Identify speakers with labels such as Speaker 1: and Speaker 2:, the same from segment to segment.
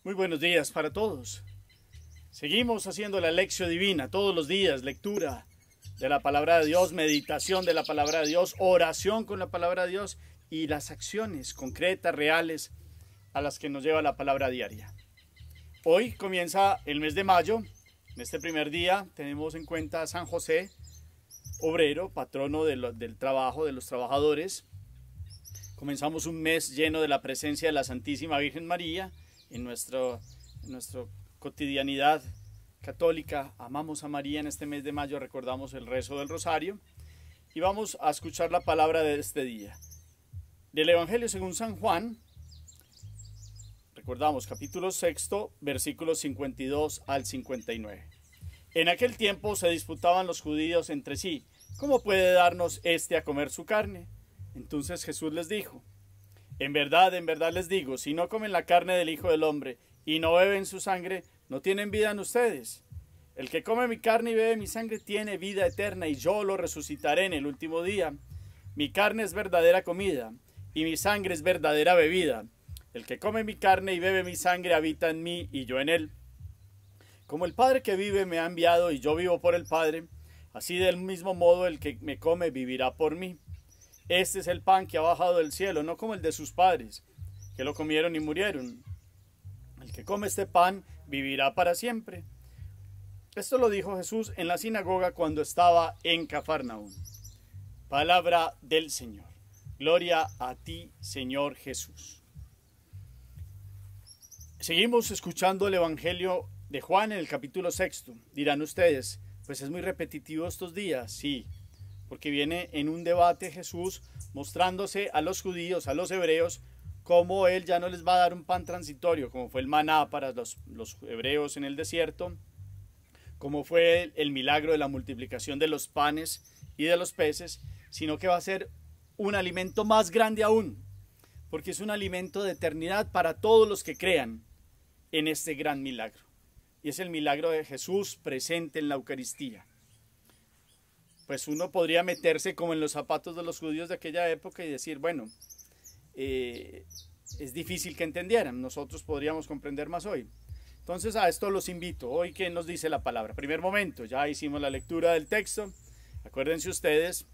Speaker 1: Muy buenos días para todos. Seguimos haciendo la lección divina todos los días, lectura de la palabra de Dios, meditación de la palabra de Dios, oración con la palabra de Dios y las acciones concretas, reales, a las que nos lleva la palabra diaria. Hoy comienza el mes de mayo. En este primer día tenemos en cuenta a San José, obrero, patrono del trabajo, de los trabajadores. Comenzamos un mes lleno de la presencia de la Santísima Virgen María. En nuestra cotidianidad católica amamos a María. En este mes de mayo recordamos el rezo del rosario y vamos a escuchar la palabra de este día. Del Evangelio según San Juan, recordamos capítulo 6, versículos 52 al 59. En aquel tiempo se disputaban los judíos entre sí: ¿cómo puede darnos éste a comer su carne? Entonces Jesús les dijo: en verdad les digo, si no comen la carne del Hijo del Hombre y no beben su sangre, no tienen vida en ustedes. El que come mi carne y bebe mi sangre tiene vida eterna, y yo lo resucitaré en el último día. Mi carne es verdadera comida, y mi sangre es verdadera bebida. El que come mi carne y bebe mi sangre habita en mí, y yo en él. Como el Padre que vive me ha enviado, y yo vivo por el Padre, así del mismo modo el que me come vivirá por mí. Este es el pan que ha bajado del cielo, no como el de sus padres, que lo comieron y murieron. El que come este pan vivirá para siempre. Esto lo dijo Jesús en la sinagoga cuando estaba en Cafarnaúm. Palabra del Señor. Gloria a ti, Señor Jesús. Seguimos escuchando el Evangelio de Juan en el capítulo 6. Dirán ustedes, pues es muy repetitivo estos días. Sí, porque viene en un debate Jesús mostrándose a los judíos, a los hebreos, cómo Él ya no les va a dar un pan transitorio, como fue el maná para los hebreos en el desierto, como fue el milagro de la multiplicación de los panes y de los peces, sino que va a ser un alimento más grande aún, porque es un alimento de eternidad para todos los que crean en este gran milagro. Y es el milagro de Jesús presente en la Eucaristía. Pues uno podría meterse como en los zapatos de los judíos de aquella época y decir, bueno, es difícil que entendieran, nosotros podríamos comprender más hoy. Entonces a esto los invito. Hoy, ¿qué nos dice la palabra? Primer momento, ya hicimos la lectura del texto. Acuérdense ustedes,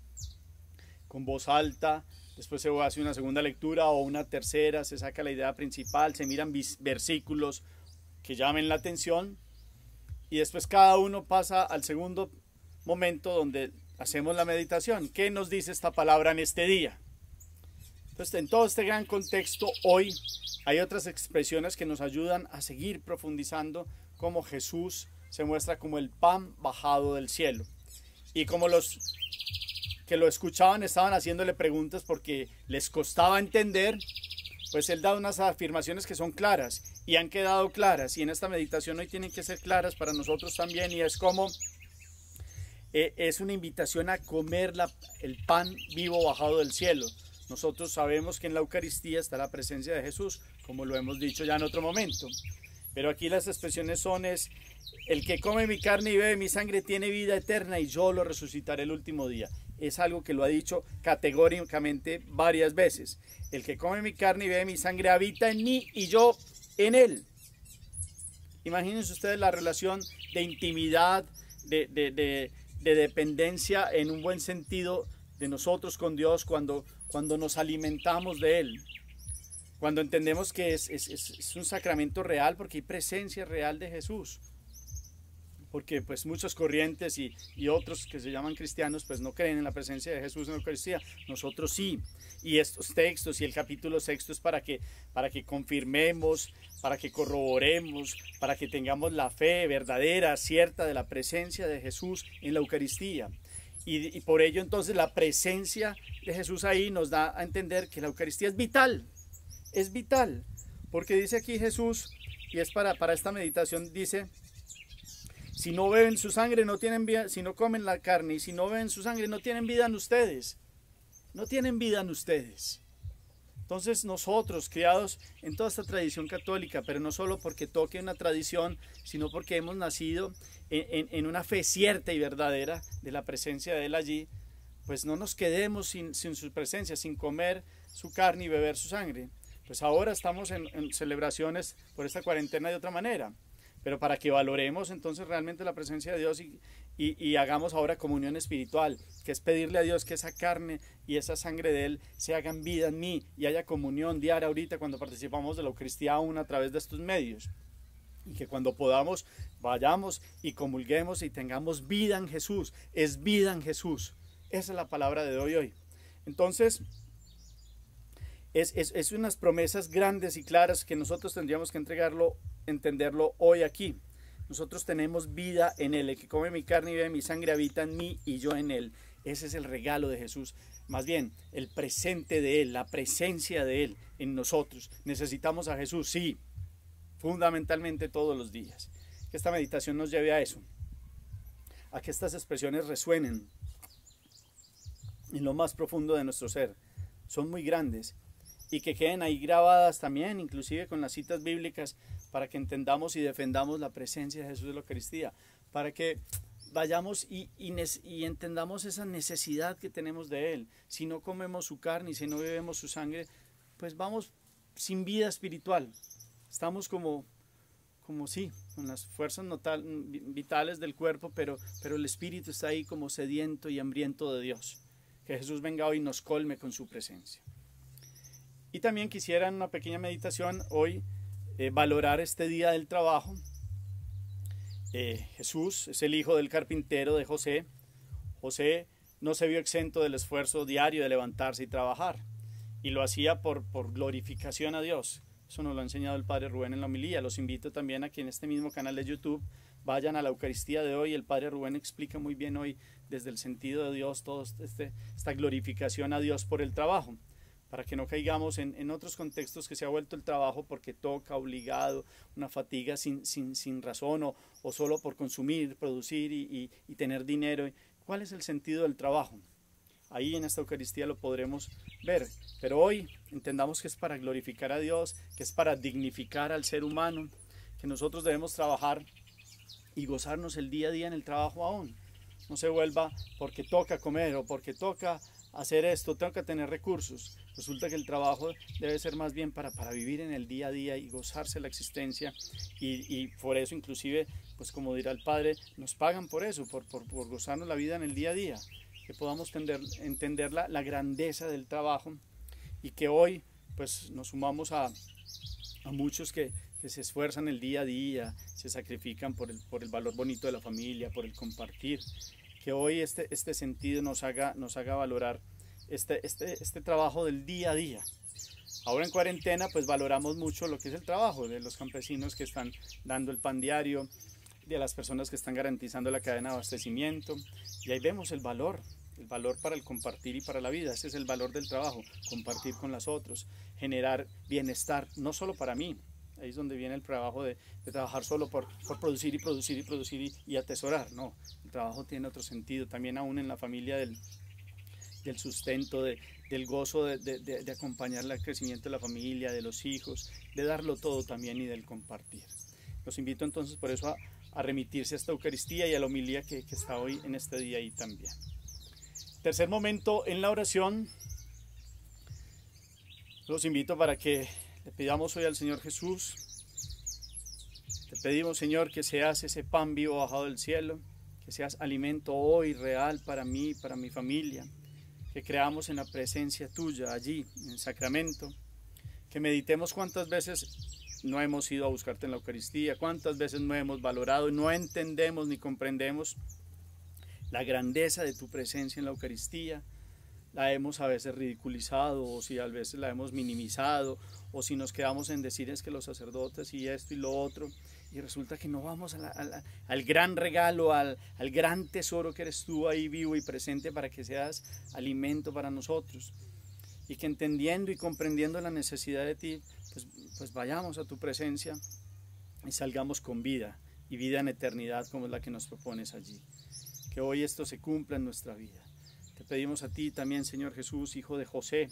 Speaker 1: con voz alta, después se hace una segunda lectura o una tercera, se saca la idea principal, se miran versículos que llamen la atención y después cada uno pasa al segundo momento donde hacemos la meditación. ¿Qué nos dice esta palabra en este día? Entonces, en todo este gran contexto, hoy hay otras expresiones que nos ayudan a seguir profundizando cómo Jesús se muestra como el pan bajado del cielo. Y como los que lo escuchaban estaban haciéndole preguntas porque les costaba entender, pues él da unas afirmaciones que son claras y han quedado claras, y en esta meditación hoy tienen que ser claras para nosotros también, y es como es una invitación a comer el pan vivo bajado del cielo. Nosotros sabemos que en la Eucaristía está la presencia de Jesús, como lo hemos dicho ya en otro momento. Pero aquí las expresiones son el que come mi carne y bebe mi sangre tiene vida eterna y yo lo resucitaré el último día. Es algo que lo ha dicho categóricamente varias veces. El que come mi carne y bebe mi sangre habita en mí y yo en él. Imagínense ustedes la relación de intimidad, de dependencia en un buen sentido de nosotros con Dios cuando nos alimentamos de Él, cuando entendemos que es un sacramento real porque hay presencia real de Jesús, porque pues muchas corrientes y otros que se llaman cristianos pues no creen en la presencia de Jesús en la Eucaristía. Nosotros sí, y estos textos y el capítulo 6 es para que confirmemos, para que corroboremos, para que tengamos la fe verdadera, cierta de la presencia de Jesús en la Eucaristía. Y por ello entonces la presencia de Jesús ahí nos da a entender que la Eucaristía es vital, porque dice aquí Jesús, y es para esta meditación, dice: si no beben su sangre no tienen vida, si no comen la carne y si no beben su sangre no tienen vida en ustedes, no tienen vida en ustedes. Entonces nosotros, criados en toda esta tradición católica, pero no solo porque toque una tradición, sino porque hemos nacido en una fe cierta y verdadera de la presencia de Él allí, pues no nos quedemos sin su presencia, sin comer su carne y beber su sangre. Pues ahora estamos en celebraciones por esta cuarentena de otra manera, pero para que valoremos entonces realmente la presencia de Dios y hagamos ahora comunión espiritual, que es pedirle a Dios que esa carne y esa sangre de Él se hagan vida en mí y haya comunión diaria ahorita cuando participamos de la Eucaristía aún a través de estos medios. Y que cuando podamos vayamos y comulguemos y tengamos vida en Jesús. Es vida en Jesús. Esa es la palabra de hoy. Entonces, es unas promesas grandes y claras que nosotros tendríamos que entenderlo hoy aquí. Nosotros tenemos vida en Él. El que come mi carne y bebe mi sangre habita en mí y yo en Él. Ese es el regalo de Jesús. Más bien, el presente de Él, la presencia de Él en nosotros. ¿Necesitamos a Jesús? Sí. Fundamentalmente todos los días. Que esta meditación nos lleve a eso, a que estas expresiones resuenen en lo más profundo de nuestro ser. Son muy grandes y que queden ahí grabadas también, inclusive con las citas bíblicas, para que entendamos y defendamos la presencia de Jesús en la Eucaristía, para que vayamos y entendamos esa necesidad que tenemos de Él. Si no comemos su carne y si no bebemos su sangre, pues vamos sin vida espiritual. Estamos como sí, con las fuerzas vitales del cuerpo, pero el espíritu está ahí como sediento y hambriento de Dios. Que Jesús venga hoy y nos colme con su presencia. Y también quisiera en una pequeña meditación hoy valorar este día del trabajo. Jesús es el hijo del carpintero de José. José no se vio exento del esfuerzo diario de levantarse y trabajar. Y lo hacía por glorificación a Dios. Eso nos lo ha enseñado el Padre Rubén en la homilía. Los invito también a que en este mismo canal de YouTube vayan a la Eucaristía de hoy. El Padre Rubén explica muy bien hoy desde el sentido de Dios toda esta glorificación a Dios por el trabajo, para que no caigamos en otros contextos que se ha vuelto el trabajo porque toca, obligado, una fatiga sin razón o solo por consumir, producir y tener dinero. ¿Cuál es el sentido del trabajo? Ahí en esta Eucaristía lo podremos ver, pero hoy entendamos que es para glorificar a Dios, que es para dignificar al ser humano, que nosotros debemos trabajar y gozarnos el día a día en el trabajo aún. No se vuelva porque toca comer o porque toca hacer esto, tengo que tener recursos. Resulta que el trabajo debe ser más bien para vivir en el día a día y gozarse la existencia y por eso inclusive, pues como dirá el Padre, nos pagan por eso, por gozarnos la vida en el día a día. Que podamos entender la grandeza del trabajo y que hoy pues nos sumamos a muchos que se esfuerzan el día a día, se sacrifican por el valor bonito de la familia, por el compartir, que hoy este sentido nos haga valorar este trabajo del día a día. Ahora en cuarentena pues valoramos mucho lo que es el trabajo de los campesinos que están dando el pan diario, de las personas que están garantizando la cadena de abastecimiento, y ahí vemos el valor para el compartir y para la vida. Ese es el valor del trabajo, compartir con los otros, generar bienestar, no solo para mí. Ahí es donde viene el trabajo de trabajar solo por producir y atesorar. No, el trabajo tiene otro sentido, también aún en la familia del sustento, del gozo de acompañar el crecimiento de la familia, de los hijos, de darlo todo también y del compartir. Los invito entonces por eso a remitirse a esta Eucaristía y a la homilía que está hoy en este día ahí también. Tercer momento en la oración, los invito para que le pidamos hoy al Señor Jesús. Te pedimos, Señor, que seas ese pan vivo bajado del cielo, que seas alimento hoy real para mí, para mi familia, que creamos en la presencia tuya allí, en el sacramento, que meditemos cuántas veces no hemos ido a buscarte en la Eucaristía, cuántas veces no hemos valorado y no entendemos ni comprendemos la grandeza de tu presencia en la Eucaristía. La hemos a veces ridiculizado, o si a veces la hemos minimizado, o si nos quedamos en decir es que los sacerdotes y esto y lo otro, y resulta que no vamos al gran regalo, al gran tesoro que eres tú ahí vivo y presente para que seas alimento para nosotros, y que entendiendo y comprendiendo la necesidad de ti, pues vayamos a tu presencia y salgamos con vida, y vida en eternidad como es la que nos propones allí. Que hoy esto se cumpla en nuestra vida. Te pedimos a ti también, Señor Jesús, hijo de José,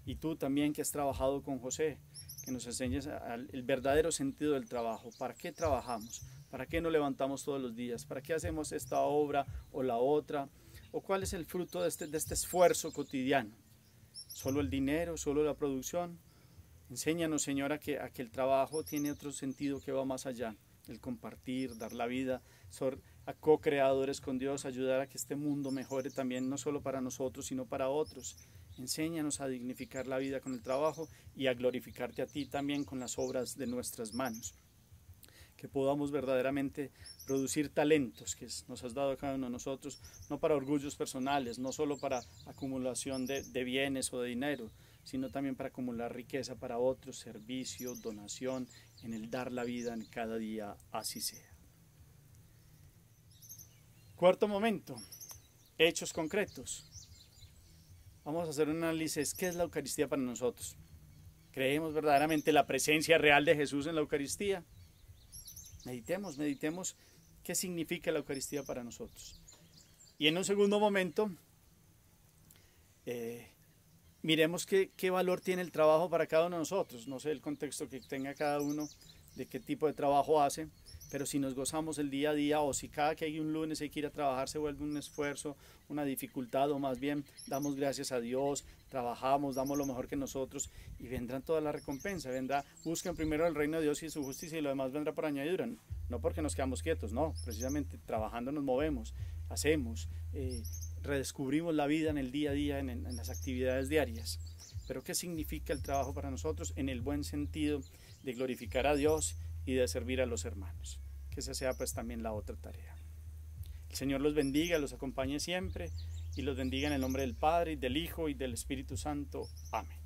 Speaker 1: y tú también que has trabajado con José, que nos enseñes el verdadero sentido del trabajo. ¿Para qué trabajamos? ¿Para qué nos levantamos todos los días? ¿Para qué hacemos esta obra o la otra? ¿O cuál es el fruto de este esfuerzo cotidiano? ¿Solo el dinero? ¿Solo la producción? Enséñanos, Señor, a que el trabajo tiene otro sentido que va más allá. El compartir, dar la vida, ser a co-creadores con Dios, ayudar a que este mundo mejore también, no solo para nosotros, sino para otros. Enséñanos a dignificar la vida con el trabajo y a glorificarte a ti también con las obras de nuestras manos. Que podamos verdaderamente producir talentos que nos has dado a cada uno de nosotros, no para orgullos personales, no solo para acumulación de bienes o de dinero, sino también para acumular riqueza para otros, servicio, donación, en el dar la vida en cada día, así sea. Cuarto momento, hechos concretos. Vamos a hacer un análisis, ¿qué es la Eucaristía para nosotros? ¿Creemos verdaderamente la presencia real de Jesús en la Eucaristía? Meditemos qué significa la Eucaristía para nosotros. Y en un segundo momento, miremos qué valor tiene el trabajo para cada uno de nosotros. No sé el contexto que tenga cada uno, de qué tipo de trabajo hace, pero si nos gozamos el día a día o si cada que hay un lunes hay que ir a trabajar se vuelve un esfuerzo, una dificultad, o más bien damos gracias a Dios, trabajamos, damos lo mejor que nosotros y vendrán toda la recompensa, busquen primero el reino de Dios y su justicia y lo demás vendrá por añadidura. No porque nos quedamos quietos, no, precisamente trabajando nos movemos, hacemos, redescubrimos la vida en el día a día, en las actividades diarias. Pero ¿qué significa el trabajo para nosotros? En el buen sentido de glorificar a Dios y de servir a los hermanos. Que esa sea pues también la otra tarea. El Señor los bendiga, los acompañe siempre y los bendiga en el nombre del Padre, y del Hijo y del Espíritu Santo. Amén.